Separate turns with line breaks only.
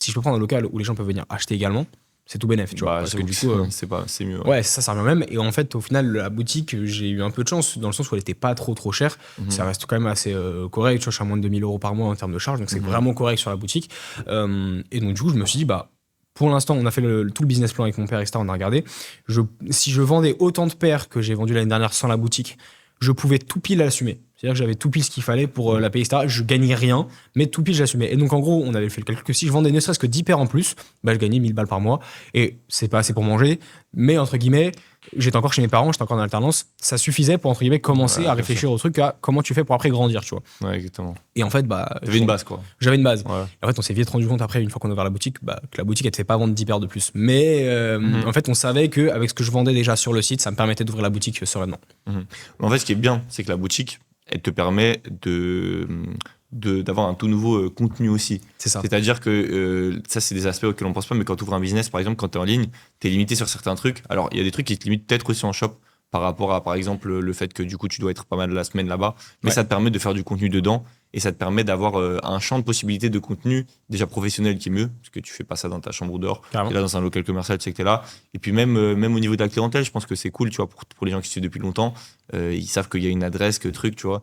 si je peux prendre un local où les gens peuvent venir acheter également, c'est tout bénef, tu vois.
Bah,
Parce que
j'avoue
du
que
coup,
c'est mieux.
ouais, ça revient même. Et en fait, au final, la boutique, j'ai eu un peu de chance, dans le sens où elle était pas trop chère. Ça
Mhm.
reste quand même assez correct. Tu vois, je suis à moins de 2 000 € par mois en termes de charges, donc c'est
Mhm.
vraiment correct sur la boutique. Et donc, du coup, je me suis dit, bah, pour l'instant, on a fait tout le business plan avec mon père, etc. On a regardé. Si je vendais autant de paires que j'ai vendu l'année dernière sans la boutique, je pouvais tout pile l'assumer. C'est-à-dire que j'avais tout pile ce qu'il fallait pour la payer, etc. Je gagnais rien, mais tout pile, j'assumais. Et donc, en gros, on avait fait le calcul que si je vendais ne serait-ce que 10 paires en plus, bah, je gagnais 1000 balles par mois. Et c'est pas assez pour manger, mais entre guillemets, j'étais encore chez mes parents, j'étais encore en alternance. Ça suffisait pour, entre guillemets, commencer
Ouais,
à
bien sûr.
réfléchir au truc à comment tu fais pour après grandir, tu vois.
Ouais, exactement.
Et en fait, bah,
T'avais une base, quoi.
j'avais une base.
Ouais.
Et en fait, on s'est vite rendu compte après, une fois qu'on a ouvert la boutique, bah, que la boutique, elle te fait pas vendre 10 paires de plus. Mais
Mhm.
en fait, on savait qu'avec ce que je vendais déjà sur le site, ça me permettait d'ouvrir la boutique sereinement.
Mhm. En fait, ce qui est bien, c'est que la boutique, elle te permet d'avoir un tout nouveau contenu aussi.
C'est ça.
C'est-à-dire que ça, c'est des aspects auxquels on pense pas, mais quand tu ouvres un business, par exemple, quand tu es en ligne, tu es limité sur certains trucs. Alors, il y a des trucs qui te limitent peut-être aussi en shop par rapport à, par exemple, le fait que du coup, tu dois être pas mal la semaine là-bas. Mais
Ouais.
ça te permet de faire du contenu dedans et ça te permet d'avoir un champ de possibilités de contenu déjà professionnel qui est mieux, parce que tu fais pas ça dans ta chambre ou dehors.
Carrément.
Tu es là dans un local commercial, tu sais que tu es là. Et puis même au niveau de la clientèle, je pense que c'est cool, tu vois, pour les gens qui suivent depuis longtemps, ils savent qu'il y a une adresse, que truc, tu vois.